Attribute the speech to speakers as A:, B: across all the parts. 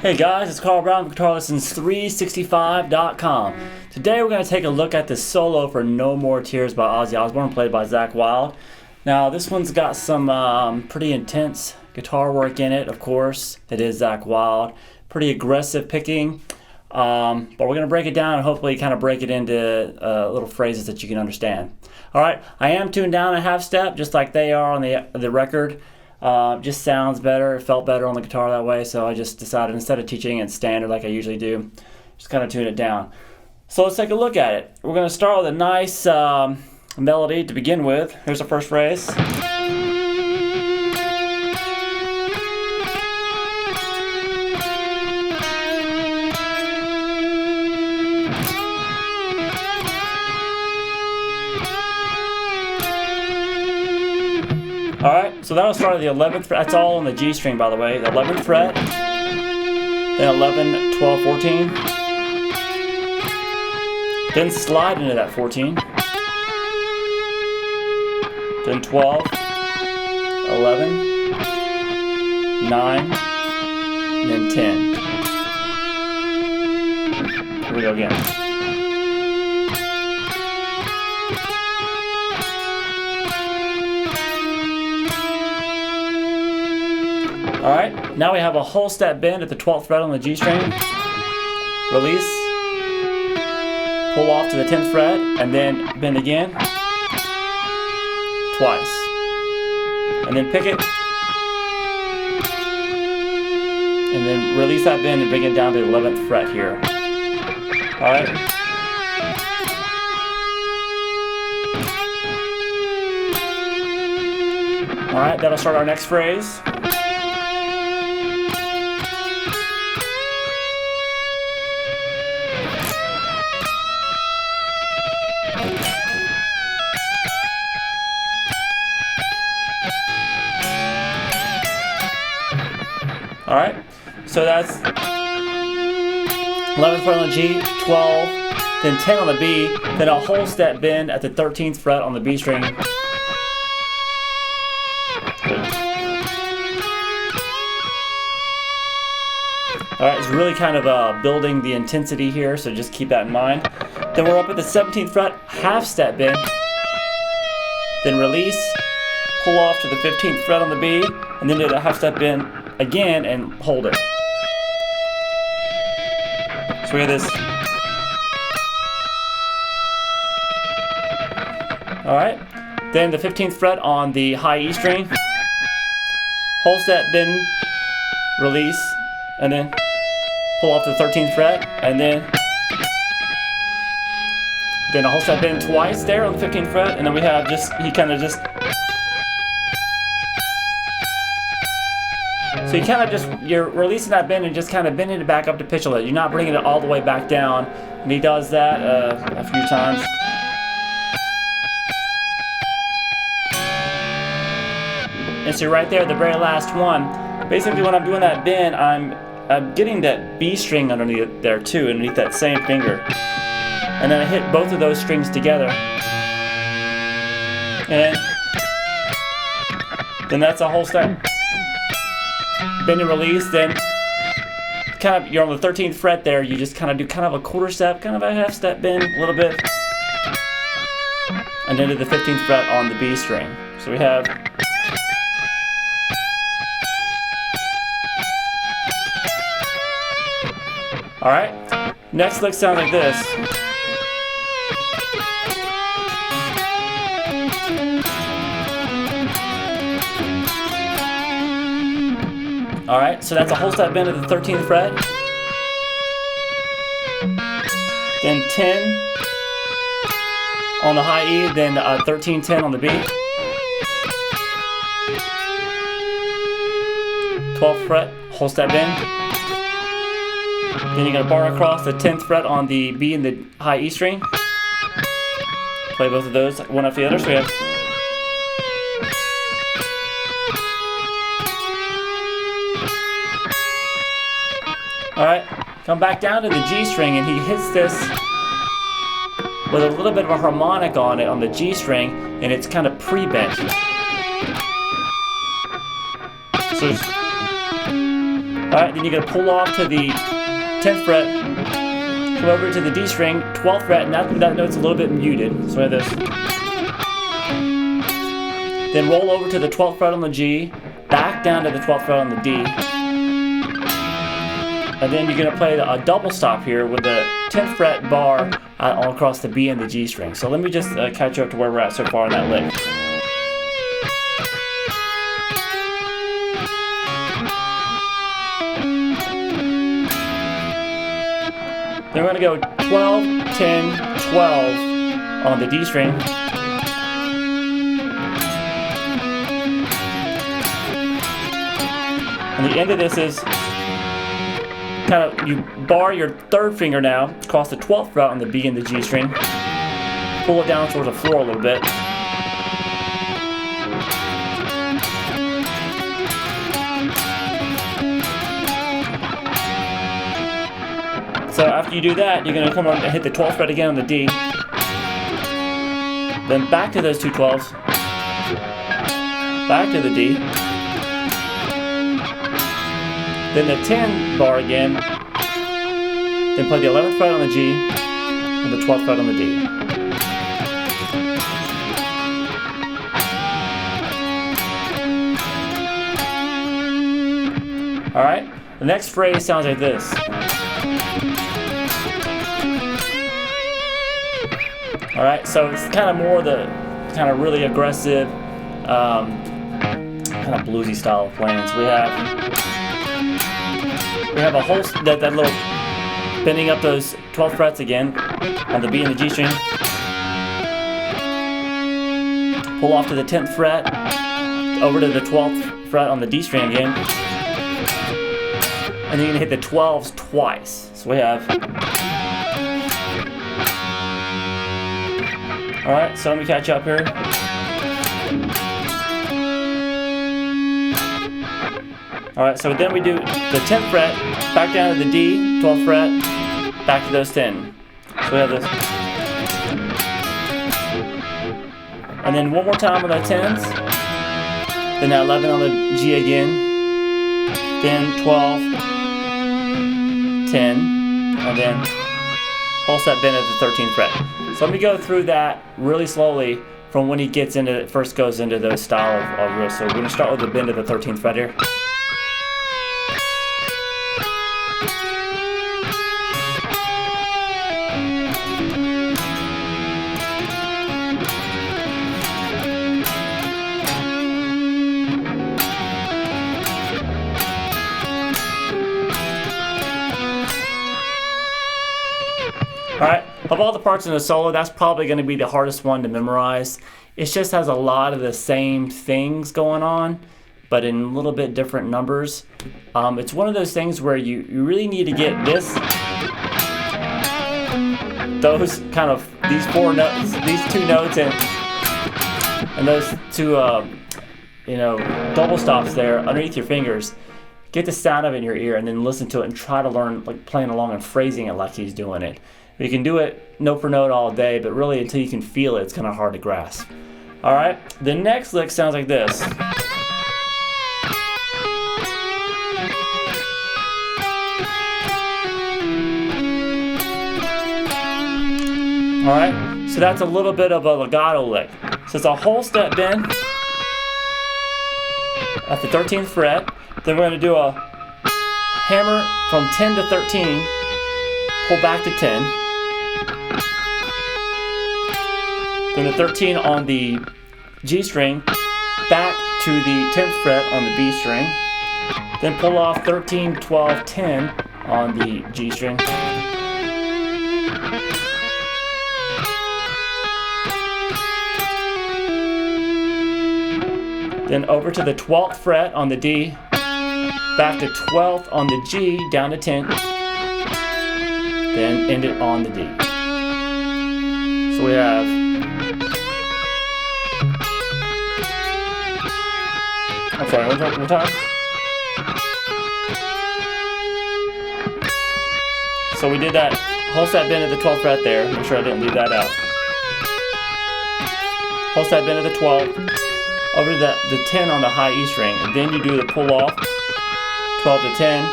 A: Hey guys, it's Carl Brown from guitarlessons365.com. Today we're going to take a look at the solo for No More Tears by Ozzy Osbourne, played by Zakk Wylde. Now this one's got some pretty intense guitar work in it, of course. It is Zakk Wylde. Pretty aggressive picking, but we're going to break it down and hopefully kind of break it into little phrases that you can understand. Alright, I am tuned down a half step just like they are on the record. Just sounds better, it felt better on the guitar that way, so I just decided instead of teaching it standard like I usually do, just kind of tune it down. So let's take a look at it. We're going to start with a nice melody to begin with. Here's the first phrase. Alright, so that'll start at the 11th fret. That's all on the G string, by the way. The 11th fret, then 11, 12, 14. Then slide into that 14. Then 12, 11, 9, and then 10. Here we go again. Alright, now we have a whole step bend at the 12th fret on the G string. Release. Pull off to the 10th fret, and then bend again. Twice. And then pick it. And then release that bend and bring it down to the 11th fret here. Alright. Alright, that'll start our next phrase. Alright, so that's 11th fret on the G, 12, then 10 on the B, then a whole step bend at the 13th fret on the B string. Alright, it's really kind of building the intensity here, so just keep that in mind. Then we're up at the 17th fret, half step bend, then release, pull off to the 15th fret on the B, and then do the half step bend again and hold it. So we have this. Alright, then the 15th fret on the high E string, whole step bend, release, and then pull off to the 13th fret, and then a whole step bend twice there on the 15th fret, and then we have he kind of just. So you're releasing that bend and just kind of bending it back up to pitch a little. You're not bringing it all the way back down. And he does that a few times. And so right there, the very last one, basically when I'm doing that bend, I'm getting that B string underneath there too, underneath that same finger. And then I hit both of those strings together. And then that's a whole step. Bend and release, then you're on the 13th fret there, you just kind of do kind of a quarter step, kind of a half step bend, a little bit, and then to the 15th fret on the B string. So we have alright, next lick sounds like this. Alright, so that's a whole step bend at the 13th fret. Then 10 on the high E, then 13, 10 on the B. 12th fret, whole step bend. Then you're going to bar across the 10th fret on the B and the high E string. Play both of those one after the other, so we have. Alright, come back down to the G string and he hits this with a little bit of a harmonic on it on the G string, and it's kind of pre-bent. So Alright, then you're going to pull off to the 10th fret, come over to the D string, 12th fret, and that note's a little bit muted. So we have this. Then roll over to the 12th fret on the G, back down to the 12th fret on the D. And then you're going to play a double stop here with the 10th fret bar all across the B and the G string. So let me just catch you up to where we're at so far on that lick. Then we're going to go 12, 10, 12 on the D string. And the end of this is kind of, you bar your third finger now across the 12th fret on the B and the G string. Pull it down towards the floor a little bit. So after you do that, you're going to come on and hit the 12th fret again on the D. Then back to those two 12s. Back to the D. Then the 10 bar again. Then play the 11th fret on the G and the 12th fret on the D. Alright, the next phrase sounds like this. Alright, so it's kind of more the kind of really aggressive, kind of bluesy style of playing. So we have a whole, that little bending up those 12 frets again on the B and the G string. Pull off to the 10th fret, over to the 12th fret on the D string again. And then you're going to hit the 12s twice. So we have... Alright, so let me catch up here. Alright, so then we do the 10th fret, back down to the D, 12th fret, back to those 10. So we have this. And then one more time on the 10s. Then that 11 on the G again. Then 12, 10, and then whole set bend at the 13th fret. So let me go through that really slowly from when he gets into, first goes into those style of riffs. So we're going to start with the bend of the 13th fret here. Alright, of all the parts in the solo, that's probably going to be the hardest one to memorize. It just has a lot of the same things going on, but in a little bit different numbers. It's one of those things where you really need to get this, those kind of, these four notes, these two notes, and those two, double stops there underneath your fingers. Get the sound of it in your ear and then listen to it and try to learn, like playing along and phrasing it like he's doing it. You can do it note for note all day, but really until you can feel it, it's kind of hard to grasp. Alright, the next lick sounds like this. Alright, so that's a little bit of a legato lick. So it's a whole step bend at the 13th fret. Then we're going to do a hammer from 10 to 13, pull back to 10. Then the 13 on the G string, back to the 10th fret on the B string. Then pull off 13, 12, 10 on the G string. Then over to the 12th fret on the D, back to 12th on the G, down to 10, then end it on the D. So we have I'm sorry, one more time. So we did that whole set bend at the 12th fret there. Make sure I didn't leave that out. Whole set bend at the 12th, over to the 10 on the high E string, and then you do the pull off, 12 to 10,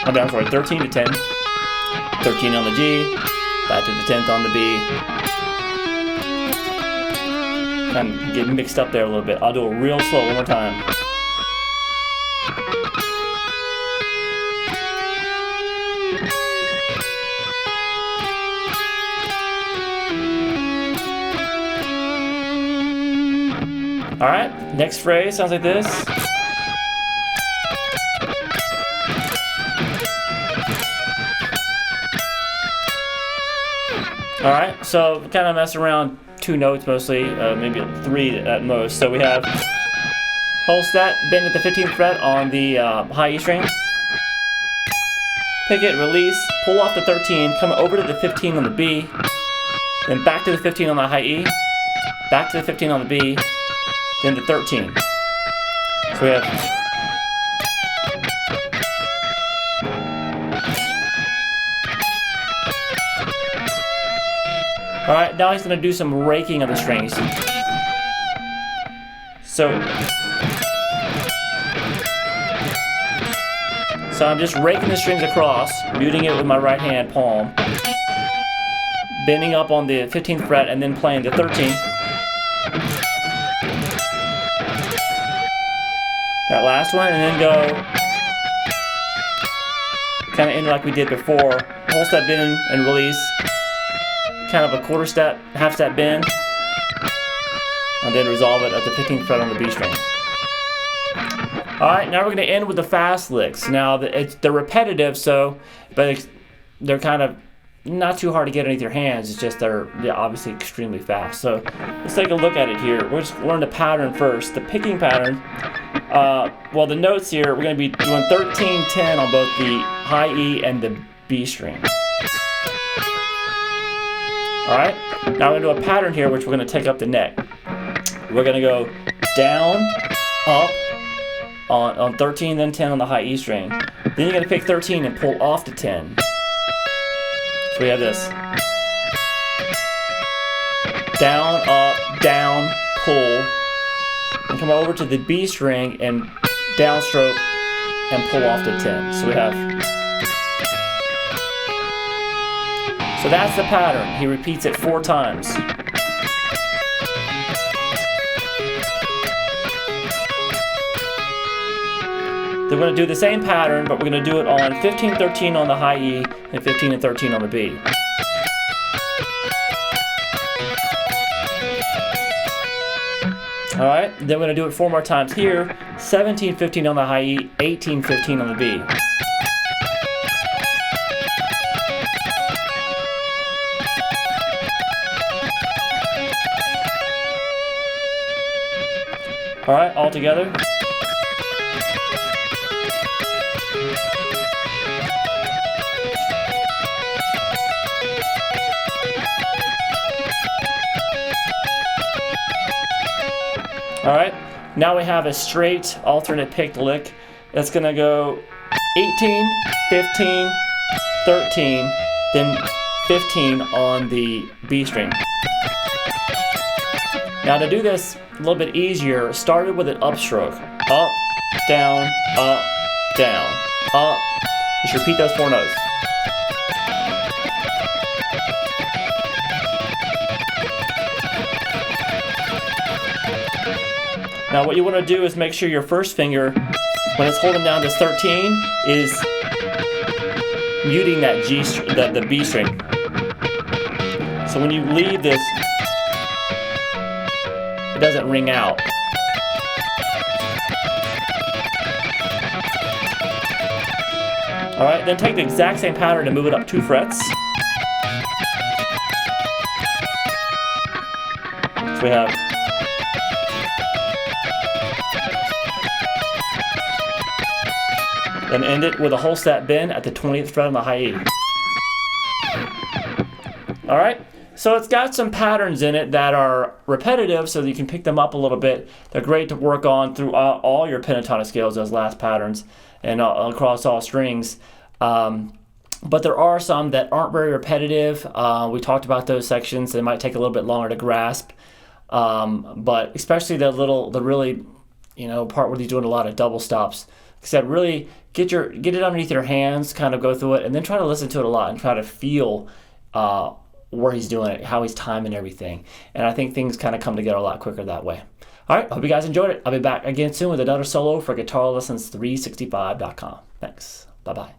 A: I'm sorry, 13 to 10, 13 on the G, back to the 10th on the B. Kind of getting mixed up there a little bit. I'll do it real slow one more time. Alright, next phrase sounds like this. Alright, so kind of mess around 2 notes mostly, maybe 3 at most. So we have hold that, bend at the 15th fret on the high E string. Pick it, release, pull off the 13, come over to the 15 on the B, then back to the 15 on the high E, back to the 15 on the B, then the 13. So we have alright, now he's going to do some raking of the strings. So I'm just raking the strings across, muting it with my right hand palm, bending up on the 15th fret, and then playing the 13. That last one, and then go kind of in like we did before. Whole step bend and release. Kind of a quarter step, half step bend, and then resolve it at the 15th fret on the B string. Alright, now we're going to end with the fast licks. Now, they're repetitive, but they're kind of not too hard to get underneath your hands. It's just they're obviously extremely fast. So let's take a look at it here. We'll just learn the pattern first. The picking pattern, well, the notes here, we're going to be doing 13, 10 on both the high E and the B string. Alright, now we're going to do a pattern here which we're going to take up the neck. We're going to go down, up on 13, then 10 on the high E string. Then you're going to pick 13 and pull off to 10. So we have this. Down, up, down, pull, and come over to the B string and downstroke and pull off to 10. So we have. So that's the pattern. He repeats it 4 times. Then we're going to do the same pattern, but we're going to do it on 15, 13 on the high E and 15 and 13 on the B. Alright, then we're going to do it 4 more times here. 17, 15 on the high E, 18, 15 on the B. Alright, all together. Alright, now we have a straight alternate picked lick. That's going to go 18, 15, 13, then 15 on the B string. Now to do this a little bit easier, started with an upstroke. Up, down, up, down, up. Just repeat those 4 notes. Now what you want to do is make sure your first finger, when it's holding down this 13, is muting that the B string. So when you leave this, it doesn't ring out. Alright, then take the exact same pattern and move it up 2 frets. So we have then end it with a whole step bend at the 20th fret on the high E. Alright, so it's got some patterns in it that are repetitive so that you can pick them up a little bit. They're great to work on throughout all your pentatonic scales, those last patterns, and across all strings. But there are some that aren't very repetitive. We talked about those sections. They might take a little bit longer to grasp. But especially the really part where he's doing a lot of double stops. Like I said, really get it underneath your hands, kind of go through it, and then try to listen to it a lot and try to feel where he's doing it, how he's timing everything. And I think things kind of come together a lot quicker that way. All right, hope you guys enjoyed it. I'll be back again soon with another solo for GuitarLessons365.com. Thanks. Bye-bye.